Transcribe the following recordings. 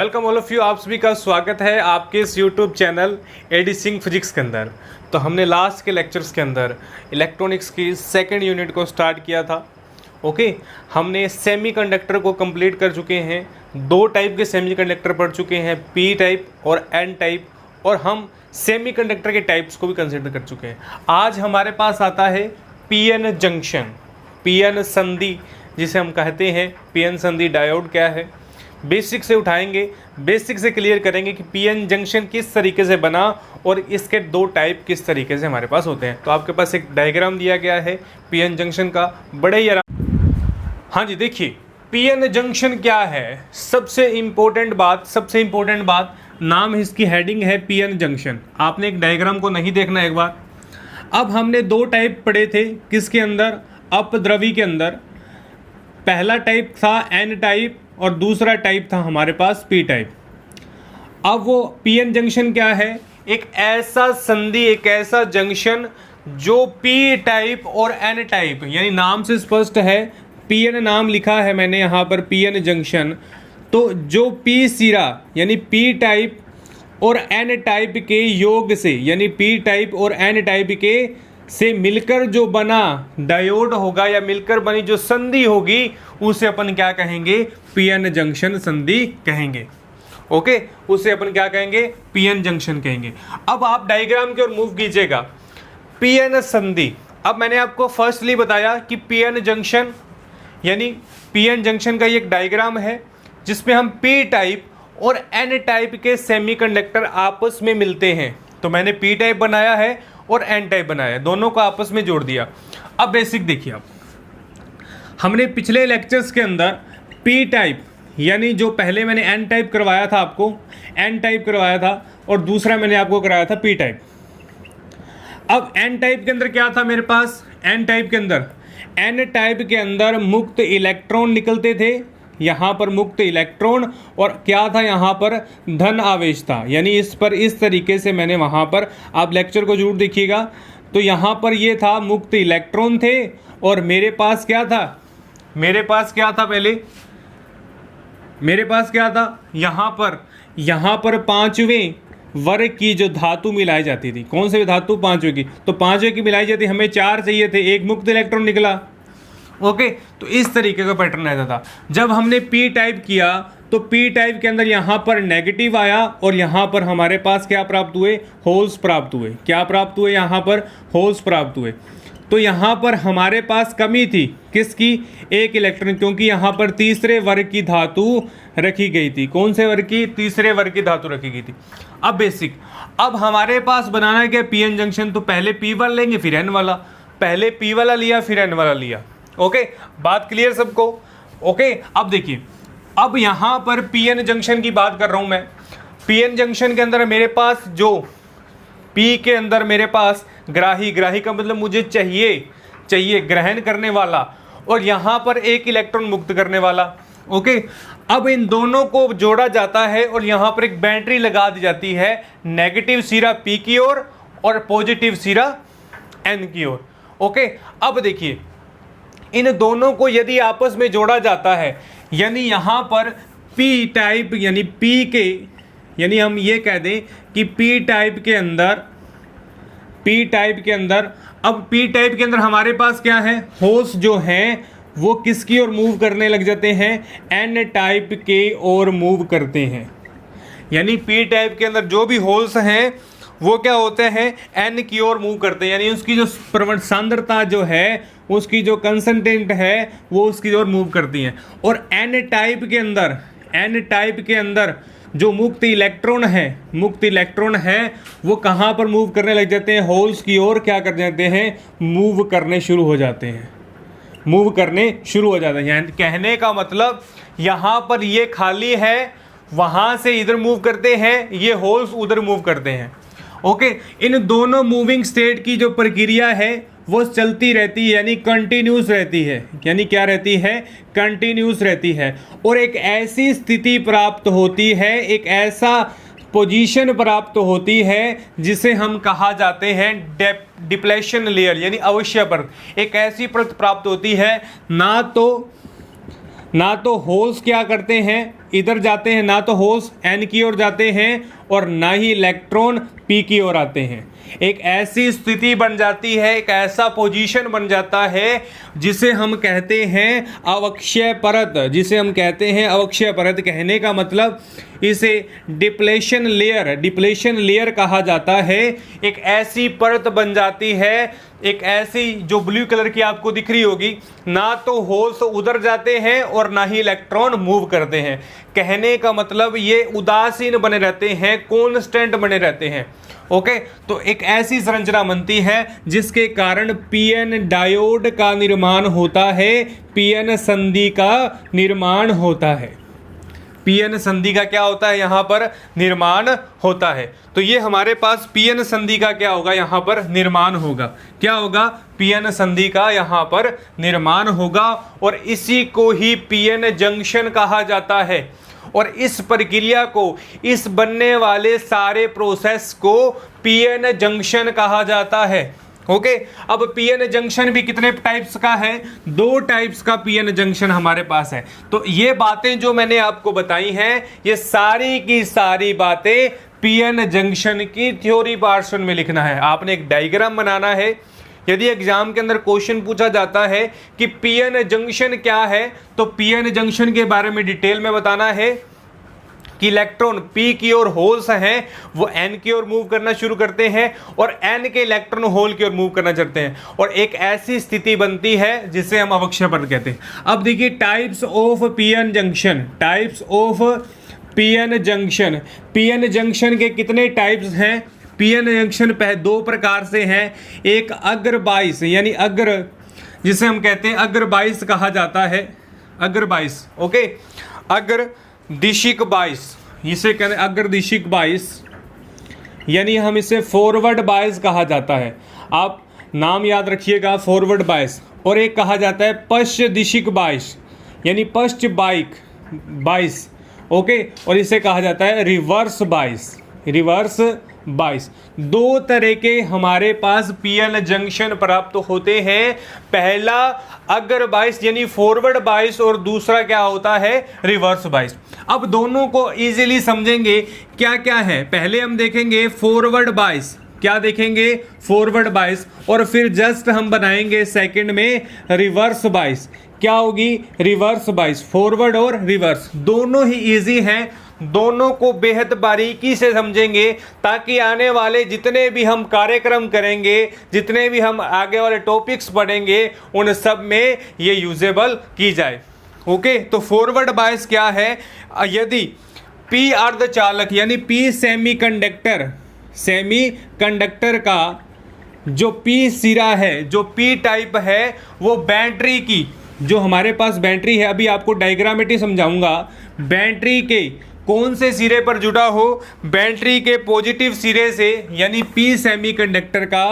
Welcome all of you. आप सभी का स्वागत है आपके इस YouTube channel AD Singh physics के अंदर। तो हमने लास्ट के लेक्चर्स के अंदर इलेक्ट्रॉनिक्स की सेकंड यूनिट को स्टार्ट किया था। ओके, हमने सेमीकंडक्टर को कंप्लीट कर चुके हैं। दो टाइप के सेमीकंडक्टर पढ़ चुके हैं, पी टाइप और एन टाइप, और हम सेमीकंडक्टर के टाइप्स को भी कंसिडर कर चुके हैं। आज हमारे पास आता है पीएन जंक्शन, पीएन संधि जिसे हम कहते हैं। पीएन संधि डायोड क्या है, बेसिक से उठाएंगे, बेसिक से क्लियर करेंगे कि पीएन जंक्शन किस तरीके से बना और इसके दो टाइप किस तरीके से हमारे पास होते हैं। तो आपके पास एक डायग्राम दिया गया है पीएन जंक्शन का, बड़े ही हाँ जी, देखिए पीएन जंक्शन क्या है। सबसे इम्पोर्टेंट बात, नाम इसकी हेडिंग है पीएन जंक्शन। आपने एक डायग्राम को नहीं देखना एक बार। अब हमने दो टाइप पढ़े थे, किसके अंदर, अपद्रवी के अंदर। पहला टाइप था एन टाइप और दूसरा टाइप था हमारे पास पी टाइप। अब वो पीएन जंक्शन क्या है, एक ऐसा संधि, एक ऐसा जंक्शन जो पी टाइप और एन टाइप, यानी नाम से स्पष्ट है, पीएन नाम लिखा है मैंने यहाँ पर पीएन जंक्शन। तो जो पी सिरा यानी पी टाइप और एन टाइप के योग से, यानी पी टाइप और एन टाइप के से मिलकर जो बना डायोड होगा या मिलकर बनी जो संधि होगी उसे अपन क्या कहेंगे, पीएन जंक्शन संधि कहेंगे। ओके, उसे अपन क्या कहेंगे, पीएन जंक्शन कहेंगे। अब आप डायग्राम की ओर मूव कीजिएगा, पीएन संधि। अब मैंने आपको फर्स्टली बताया कि पीएन जंक्शन यानी पीएन जंक्शन का ये एक डायग्राम है जिसमें हम पी टाइप और एन टाइप के सेमीकंडक्टर आपस में मिलते हैं। तो मैंने पी टाइप बनाया है और एन टाइप बनाया है, दोनों को आपस में जोड़ दिया। अब बेसिक देखिए, आप हमने पिछले लेक्चर्स के अंदर पी टाइप यानी जो पहले मैंने एन टाइप करवाया था, आपको एन टाइप करवाया था, और दूसरा मैंने आपको कराया था पी टाइप। अब एन टाइप के अंदर क्या था मेरे पास, एन टाइप के अंदर मुक्त इलेक्ट्रॉन निकलते थे, यहाँ पर मुक्त इलेक्ट्रॉन, और क्या था यहाँ पर धन आवेश था। यानी इस पर इस तरीके से मैंने वहाँ पर, आप लेक्चर को जरूर देखिएगा। तो यहाँ पर ये था मुक्त इलेक्ट्रॉन थे, और मेरे पास क्या था पहले, मेरे पास क्या था, यहाँ पर पांचवें वर्ग की जो धातु मिलाई जाती थी। कौन से धातु, पांचवें की। तो पांचवें की मिलाई जाती, हमें चार चाहिए थे, एक मुक्त इलेक्ट्रॉन निकला। ओके, तो इस तरीके का पैटर्न रहता था। जब हमने पी टाइप किया तो पी टाइप के अंदर यहाँ पर नेगेटिव आया और यहाँ पर हमारे पास क्या प्राप्त हुए, होल्स प्राप्त हुए। क्या प्राप्त हुए, यहाँ पर होल्स प्राप्त हुए। तो यहाँ पर हमारे पास कमी थी, किसकी, एक इलेक्ट्रॉन, क्योंकि यहाँ पर तीसरे वर्ग की धातु रखी गई थी। कौन से वर्ग की, तीसरे वर्ग की धातु रखी गई थी। अब बेसिक, अब हमारे पास बनाना क्या, पीएन जंक्शन। तो पहले पी वाला लेंगे फिर एन वाला, पहले पी वाला लिया फिर एन वाला लिया। ओके, बात क्लियर सबको। ओके, अब देखिए, अब यहाँ पर पीएन जंक्शन की बात कर रहा हूँ मैं। पीएन जंक्शन के अंदर मेरे पास जो पी के अंदर मेरे पास ग्राही का मतलब मुझे चाहिए ग्रहण करने वाला, और यहाँ पर एक इलेक्ट्रॉन मुक्त करने वाला। ओके, अब इन दोनों को जोड़ा जाता है और यहाँ पर एक बैटरी लगा दी जाती है, नेगेटिव सिरा पी की ओर और पॉजिटिव सिरा एन की ओर। ओके, अब देखिए, इन दोनों को यदि आपस में जोड़ा जाता है, यानी यहाँ पर पी टाइप यानी पी के, यानी हम ये कह दें कि पी टाइप के अंदर अब पी टाइप के अंदर हमारे पास क्या है, होल्स जो हैं वो किसकी ओर मूव करने लग जाते हैं, एन टाइप के ओर मूव करते हैं। यानी पी टाइप के अंदर जो भी होल्स हैं वो क्या होते हैं, एन की ओर मूव करते हैं। यानी उसकी जो प्रवण सांद्रता जो है, उसकी जो कंसंट्रेंट है, वो उसकी ओर मूव करती हैं। और एन टाइप के अंदर जो मुक्त इलेक्ट्रॉन है वो कहाँ पर मूव करने लग जाते हैं, होल्स की ओर क्या कर जाते हैं, मूव करने शुरू हो जाते हैं। यानी कहने का मतलब, यहाँ पर ये खाली है, वहाँ से इधर मूव करते हैं, ये होल्स उधर मूव करते हैं। ओके, इन दोनों मूविंग स्टेट की जो प्रक्रिया है वो चलती रहती है, यानी कंटिन्यूस रहती है। यानी क्या रहती है, कंटिन्यूस रहती है। और एक ऐसी स्थिति प्राप्त होती है, एक ऐसा पोजीशन प्राप्त होती है जिसे हम कहा जाते हैं डिप्लेशन लेयर, यानी अवश्य परत। एक ऐसी परत प्राप्त होती है, ना तो ना तो होल्स क्या करते हैं, इधर जाते हैं, ना तो होल्स n की ओर जाते हैं और ना ही इलेक्ट्रॉन p की ओर आते हैं। एक ऐसी स्थिति बन जाती है, एक ऐसा पोजीशन बन जाता है जिसे हम कहते हैं अवक्षय परत, जिसे हम कहते हैं अवक्षय परत। कहने का मतलब इसे डिप्लेशन लेयर कहा जाता है। एक ऐसी परत बन जाती है, एक ऐसी जो ब्लू कलर की आपको दिख रही होगी, ना तो होल्स उधर जाते हैं और ना ही इलेक्ट्रॉन मूव करते हैं। कहने का मतलब ये उदासीन बने रहते हैं, कांस्टेंट बने रहते हैं। ओके, तो एक ऐसी संरचना बनती है जिसके कारण पीएन डायोड का निर्माण होता है, पीएन संधि का निर्माण होता है। पीएन संधि का क्या होता है, यहां पर निर्माण होता है। तो ये हमारे पास पीएन संधि का क्या होगा, यहां पर निर्माण होगा। क्या होगा, पीएन संधि का यहां पर निर्माण होगा और इसी को ही पीएन जंक्शन कहा जाता है। और इस प्रक्रिया को, इस बनने वाले सारे प्रोसेस को पीएन जंक्शन कहा जाता है। ओके, अब पीएन जंक्शन भी कितने टाइप्स का है, 2 टाइप्स का पीएन जंक्शन हमारे पास है। तो ये बातें जो मैंने आपको बताई हैं, ये सारी की सारी बातें पीएन जंक्शन की थ्योरी पोर्शन में लिखना है। आपने एक डायग्राम बनाना है। यदि एग्जाम के अंदर क्वेश्चन पूछा जाता है कि पीएन जंक्शन क्या है, तो पीएन जंक्शन के बारे में डिटेल में बताना है कि इलेक्ट्रॉन p की ओर होल्स हैं, वो n की ओर मूव करना शुरू करते हैं और n के इलेक्ट्रॉन होल की ओर मूव करना चाहते हैं और एक ऐसी स्थिति बनती है जिसे हम अवक्षय परत कहते हैं। अब देखिए types of PN junction, types of PN junction. PN junction के कितने टाइप्स हैं, पीएन जंक्शन 2 प्रकार से हैं। एक अग्र बाइस, यानी अग्र, जिसे हम कहते हैं अग्र बाइस कहा जाता है, अग्र बाइस। ओके, अग्र दिशिक बाइस, इसे कहते हैं अग्र दिशिक बाइस, यानी हम इसे फॉरवर्ड बाइस कहा जाता है। आप नाम याद रखिएगा, फॉरवर्ड बाइस। और एक कहा जाता है पश्च दिशिक बाइस, यानी पश्च बाइस। ओके, और इसे कहा जाता है रिवर्स बाइस, रिवर्स बाइस। 2 तरह के हमारे पास पीएन जंक्शन प्राप्त होते हैं। पहला अग्र बाइस यानी फॉरवर्ड बाइस और दूसरा क्या होता है, रिवर्स बाइस। अब दोनों को इजीली समझेंगे क्या क्या है। पहले हम देखेंगे फॉरवर्ड बाइस, क्या देखेंगे, फॉरवर्ड बाइस, और फिर जस्ट हम बनाएंगे सेकंड में रिवर्स बाइस। क्या होगी, रिवर्स बाइस। फॉरवर्ड और रिवर्स दोनों ही इजी हैं, दोनों को बेहद बारीकी से समझेंगे ताकि आने वाले जितने भी हम कार्यक्रम करेंगे, जितने भी हम आगे वाले टॉपिक्स पढ़ेंगे, उन सब में ये यूजेबल की जाए। ओके, तो फॉरवर्ड बायस क्या है, यदि पी अर्धचालक यानी पी सेमीकंडक्टर का जो पी सिरा है, जो पी टाइप है, वो बैटरी की, जो हमारे पास बैटरी है, अभी आपको डायग्रामेटिक समझाऊंगा, बैटरी के कौन से सिरे पर जुड़ा हो, बैटरी के पॉजिटिव सिरे से, यानी पी सेमीकंडक्टर का,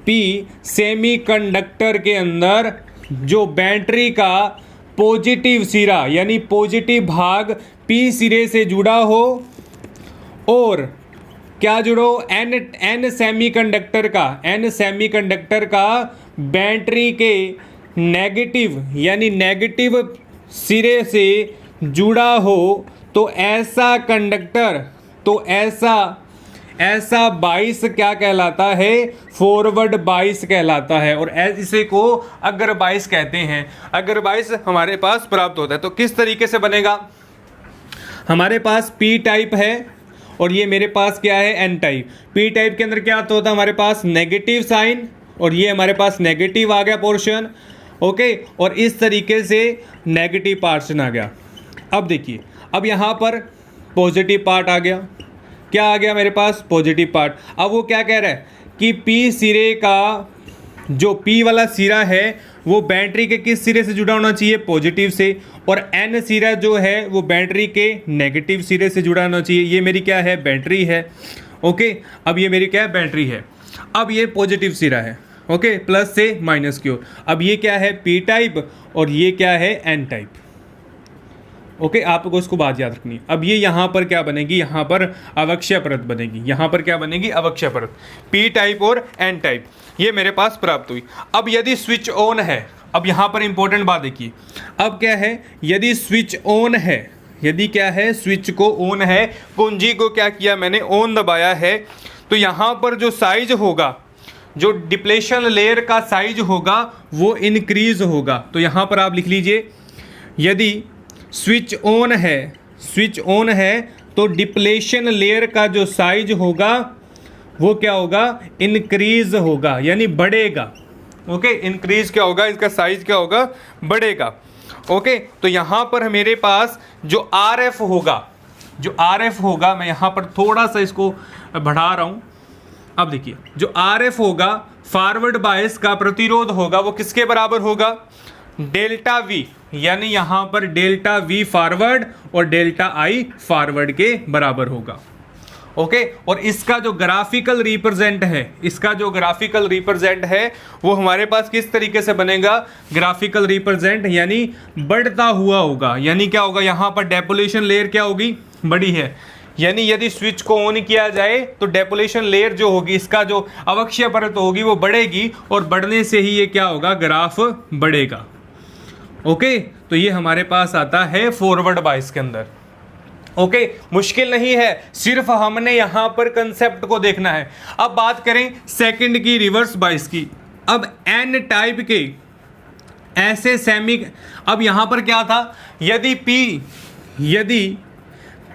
पी सेमीकंडक्टर के अंदर जो बैटरी का पॉजिटिव सिरा यानी पॉजिटिव भाग पी सिरे से जुड़ा हो, और क्या जुड़ो, एन सेमीकंडक्टर का बैटरी के नेगेटिव यानी नेगेटिव सिरे से जुड़ा हो, तो ऐसा कंडक्टर, तो ऐसा बाइस क्या कहलाता है, फॉरवर्ड बाइस कहलाता है। और इसे को अग्र बाइस कहते हैं। अग्र बाइस हमारे पास प्राप्त होता है। तो किस तरीके से बनेगा, हमारे पास पी टाइप है और ये मेरे पास क्या है, एन टाइप। पी टाइप के अंदर क्या होता है, हमारे पास नेगेटिव साइन, और ये हमारे पास नेगेटिव आ गया पोर्शन। ओके, और इस तरीके से नेगेटिव पोर्शन आ गया। अब देखिए, अब यहाँ पर पॉजिटिव पार्ट आ गया, क्या आ गया मेरे पास, पॉजिटिव पार्ट। अब वो क्या कह रहा है कि पी सिरे का, जो पी वाला सिरा है वो बैटरी के किस सिरे से जुड़ा होना चाहिए, पॉजिटिव से, और एन सिरा जो है वो बैटरी के नेगेटिव सिरे से जुड़ा होना चाहिए। ये मेरी क्या है, बैटरी है। ओके, अब ये मेरी क्या है, बैटरी है। अब ये पॉजिटिव सिरा है, ओके, प्लस से माइनस की ओर। अब ये क्या है, पी टाइप, और ये क्या है, एन टाइप। ओके, आपको इसको बात याद रखनी है। अब ये यहाँ पर क्या बनेगी, यहाँ पर अवक्षय परत बनेगी। यहाँ पर क्या बनेगी, अवक्षय परत। पी टाइप और एन टाइप ये मेरे पास प्राप्त हुई। अब यदि स्विच ऑन है, अब यहाँ पर इंपॉर्टेंट बात देखिए, अब क्या है, यदि स्विच ऑन है, यदि क्या है, स्विच को ऑन है, कुंजी को क्या किया मैंने, ऑन दबाया है, तो यहाँ पर जो साइज होगा, जो डिप्लेशन लेयर का साइज होगा वो इंक्रीज होगा। तो यहाँ पर आप लिख लीजिए, यदि स्विच ऑन है, स्विच ऑन है तो डिप्लेशन लेयर का जो साइज होगा वो क्या होगा, इंक्रीज होगा, यानी बढ़ेगा। ओके, इंक्रीज क्या होगा, इसका साइज क्या होगा, बढ़ेगा। ओके, तो यहाँ पर मेरे पास जो RF होगा, जो RF होगा, मैं यहाँ पर थोड़ा सा इसको बढ़ा रहा हूँ। अब देखिए, जो RF होगा, फॉरवर्ड बायस का प्रतिरोध होगा, वो किसके बराबर होगा, डेल्टा V, यानी यहाँ पर डेल्टा V फॉरवर्ड और डेल्टा I फॉरवर्ड के बराबर होगा। ओके, और इसका जो ग्राफिकल रिप्रेजेंट है, इसका जो ग्राफिकल रिप्रेजेंट है वो हमारे पास किस तरीके से बनेगा, ग्राफिकल रिप्रेजेंट यानी बढ़ता हुआ होगा। यानी क्या होगा, यहाँ पर डेपोलेशन लेयर क्या होगी, बड़ी है, यानी यदि स्विच को ऑन किया जाए तो डेपोलेशन लेयर जो होगी, इसका जो अवक्षय परत होगी वो बढ़ेगी, और बढ़ने से ही ये क्या होगा, ग्राफ बढ़ेगा। ओके, तो ये हमारे पास आता है फॉरवर्ड बायस के अंदर। ओके, मुश्किल नहीं है, सिर्फ हमने यहां पर कंसेप्ट को देखना है। अब बात करें सेकंड की, रिवर्स बायस की। अब एन टाइप के ऐसे सेमी, अब यहां पर क्या था, यदि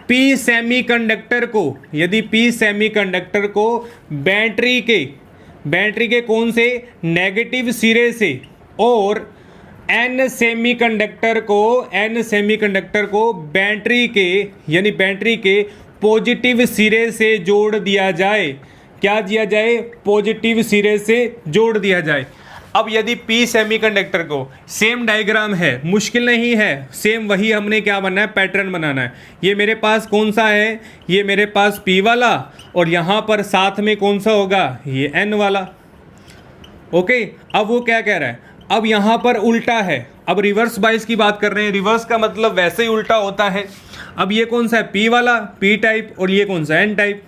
पी सेमीकंडक्टर को, यदि पी सेमीकंडक्टर को बैटरी के कौन से, नेगेटिव सिरे से, और एन सेमीकंडक्टर को बैटरी के, यानी बैटरी के पॉजिटिव सिरे से जोड़ दिया जाए। क्या दिया जाए, पॉजिटिव सिरे से जोड़ दिया जाए। अब यदि पी सेमीकंडक्टर को, सेम डायग्राम है, मुश्किल नहीं है, सेम वही हमने क्या बनना है, पैटर्न बनाना है। ये मेरे पास कौन सा है, ये मेरे पास पी वाला, और यहाँ पर साथ में कौन सा होगा, ये एन वाला। ओके, अब वो क्या कह रहा है, अब यहाँ पर उल्टा है। अब रिवर्स बायस की बात कर रहे हैं, रिवर्स का मतलब वैसे ही उल्टा होता है। अब ये कौन सा है, पी वाला, पी टाइप, और ये कौन सा, एन टाइप।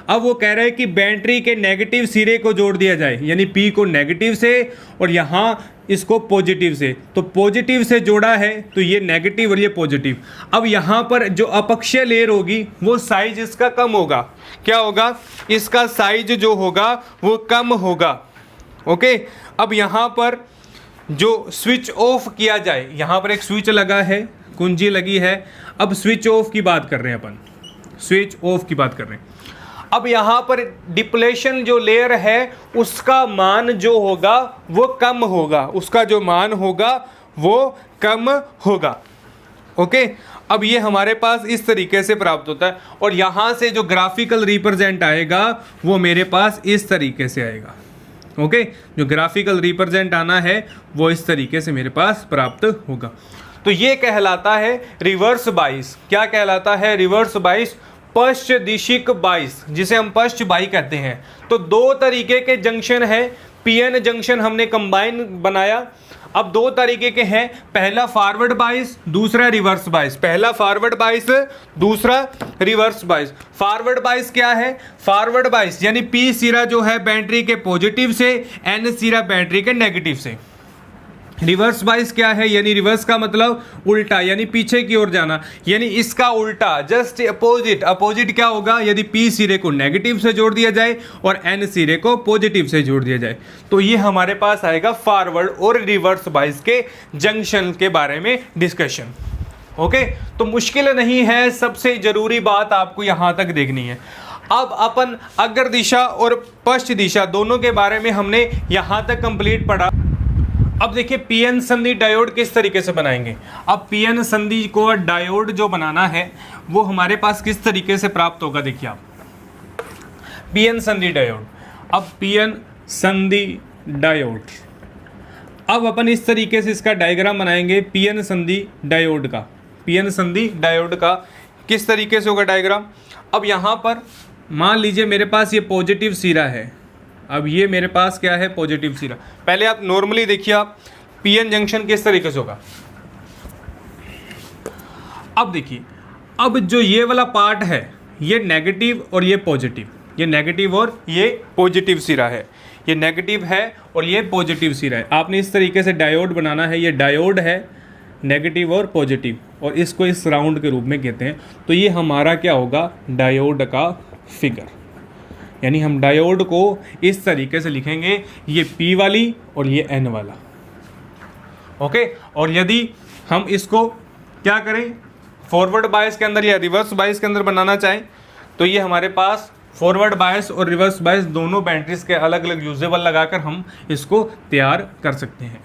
अब वो कह रहे हैं कि बैटरी के नेगेटिव सिरे को जोड़ दिया जाए, यानी पी को नेगेटिव से और यहाँ इसको पॉजिटिव से। तो पॉजिटिव से जोड़ा है तो ये नेगेटिव और ये पॉजिटिव। अब यहाँ पर जो अपक्षय लेयर होगी वो साइज इसका कम होगा। क्या होगा, इसका साइज जो होगा वो कम होगा। ओके, अब यहाँ पर जो स्विच ऑफ किया जाए, यहाँ पर एक स्विच लगा है, कुंजी लगी है। अब स्विच ऑफ की बात कर रहे हैं अपन, स्विच ऑफ की बात कर रहे हैं। अब यहाँ पर डिप्लेशन जो लेयर है उसका मान जो होगा वो कम होगा, उसका जो मान होगा वो कम होगा। ओके, अब ये हमारे पास इस तरीके से प्राप्त होता है, और यहाँ से जो ग्राफिकल रिप्रेजेंट आएगा वो मेरे पास इस तरीके से आएगा। ओके, जो ग्राफिकल रिप्रेजेंट आना है वो इस तरीके से मेरे पास प्राप्त होगा। तो ये कहलाता है रिवर्स बायस। क्या कहलाता है, रिवर्स बायस, पश्च दिशिक बायस, जिसे हम पश्च बाई कहते हैं। तो दो तरीके के जंक्शन है, पीएन जंक्शन हमने कंबाइन बनाया। अब दो तरीके के हैं, पहला फॉरवर्ड बायस, दूसरा रिवर्स बायस। पहला फॉरवर्ड बायस, दूसरा रिवर्स बायस। फॉरवर्ड बायस क्या है, फॉरवर्ड बायस यानी पी सिरा जो है बैटरी के पॉजिटिव से, एन सिरा बैटरी के नेगेटिव से। रिवर्स बायस क्या है, यानी रिवर्स का मतलब उल्टा, यानी पीछे की ओर जाना, यानी इसका उल्टा, जस्ट अपोजिट। अपोजिट क्या होगा, यदि पी सिरे को नेगेटिव से जोड़ दिया जाए और एन सिरे को पॉजिटिव से जोड़ दिया जाए, तो ये हमारे पास आएगा फॉरवर्ड और रिवर्स बायस के जंक्शन के बारे में डिस्कशन। ओके, तो मुश्किल नहीं है, सबसे जरूरी बात आपको यहां तक देखनी है। अब अपन अग्र दिशा और पश्च दिशा दोनों के बारे में हमने यहां तक कंप्लीट पढ़ा। अब देखिए पीएन संधि डायोड किस तरीके से बनाएंगे। अब पीएन संधि को डायोड जो बनाना है वो हमारे पास किस तरीके से प्राप्त होगा, देखिए आप, पीएन संधि डायोड। अब पीएन संधि डायोड, अब अपन इस तरीके से इसका डायग्राम बनाएंगे पीएन संधि डायोड का। पीएन संधि डायोड का किस तरीके से होगा डायग्राम। अब यहाँ पर मान लीजिए मेरे पास ये पॉजिटिव सिरा है, अब ये मेरे पास क्या है, पॉजिटिव सिरा। पहले आप नॉर्मली देखिए, आप पीएन जंक्शन किस तरीके से होगा। अब देखिए, अब जो ये वाला पार्ट है ये नेगेटिव और ये पॉजिटिव, ये नेगेटिव और ये पॉजिटिव सिरा है, ये नेगेटिव है और ये पॉजिटिव सिरा है। आपने इस तरीके से डायोड बनाना है, ये डायोड है नेगेटिव और पॉजिटिव, और इसको इस राउंड के रूप में कहते हैं। तो ये हमारा क्या होगा, डायोड का फिगर, यानी हम डायोड को इस तरीके से लिखेंगे, ये P वाली और ये N वाला। ओके, और यदि हम इसको क्या करें, फॉरवर्ड बायस के अंदर या रिवर्स बायस के अंदर बनाना चाहें, तो ये हमारे पास फॉरवर्ड बायस और रिवर्स बायस दोनों बैटरीज के अलग अलग यूजेबल लगाकर हम इसको तैयार कर सकते हैं।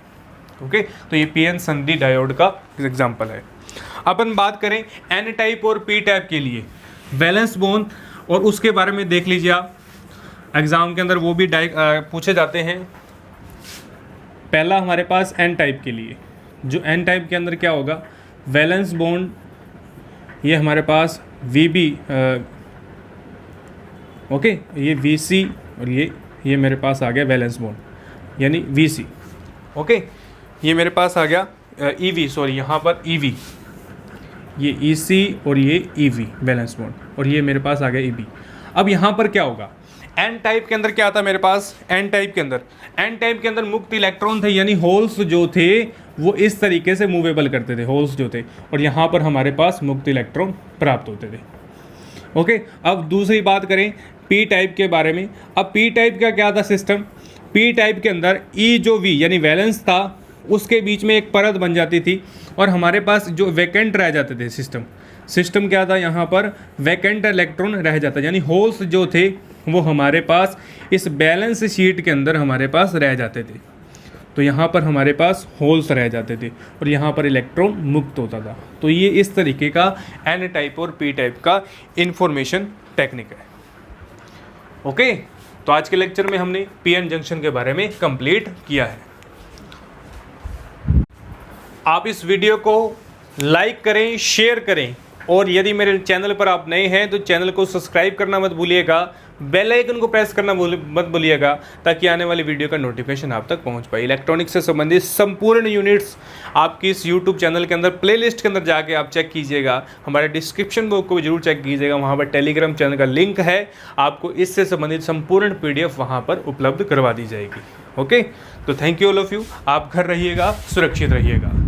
ओके, तो ये PN सन्नी डायोड का एग्जांपल है। अपन बात करें N टाइप और P टाइप के लिए वैलेंस बॉन्ड, और उसके बारे में देख लीजिए आप, एग्जाम के अंदर वो भी पूछे जाते हैं। पहला हमारे पास N टाइप के लिए, जो N टाइप के अंदर क्या होगा, वैलेंस बॉन्ड ये हमारे पास VB, ओके, ये VC और ये मेरे पास आ गया वैलेंस बॉन्ड यानी VC। ओके, ये मेरे पास आ गया EV, सॉरी यहाँ पर EV, ये EC और ये EV वैलेंस बॉन्ड, और ये मेरे पास आ गया EB। अब यहाँ पर क्या होगा, N टाइप के अंदर क्या आता है मेरे पास, N टाइप के अंदर मुक्त इलेक्ट्रॉन थे, यानी होल्स जो थे वो इस तरीके से मूवेबल करते थे, होल्स जो थे, और यहाँ पर हमारे पास मुक्त इलेक्ट्रॉन प्राप्त होते थे। ओके, अब दूसरी बात करें P टाइप के बारे में। अब P टाइप का क्या था सिस्टम, P टाइप के अंदर E जो V यानी वैलेंस था उसके बीच में एक परत बन जाती थी, और हमारे पास जो वैकेंट रह जाते थे, सिस्टम क्या था, यहाँ पर वैकेंट इलेक्ट्रॉन रह जाता, यानी होल्स जो थे वो हमारे पास इस बैलेंस शीट के अंदर हमारे पास रह जाते थे। तो यहाँ पर हमारे पास होल्स रह जाते थे और यहाँ पर इलेक्ट्रॉन मुक्त होता था। तो ये इस तरीके का N टाइप और P टाइप का इंफॉर्मेशन टेक्निक है। ओके, तो आज के लेक्चर में हमने PN जंक्शन के बारे में कंप्लीट किया है। आप इस वीडियो को लाइक करें, शेयर करें, और यदि मेरे चैनल पर आप नए हैं तो चैनल को सब्सक्राइब करना मत भूलिएगा, बेल आइकन को प्रेस करना मत भूलिएगा, ताकि आने वाली वीडियो का नोटिफिकेशन आप तक पहुंच पाए। इलेक्ट्रॉनिक्स से संबंधित संपूर्ण यूनिट्स आपकी इस यूट्यूब चैनल के अंदर प्लेलिस्ट के अंदर जाके आप चेक कीजिएगा। हमारे डिस्क्रिप्शन बॉक्स को भी जरूर चेक कीजिएगा, वहाँ पर टेलीग्राम चैनल का लिंक है, आपको इससे संबंधित संपूर्ण PDF वहाँ पर उपलब्ध करवा दी जाएगी। ओके, तो thank you all of you, आप घर रहिएगा, सुरक्षित रहिएगा।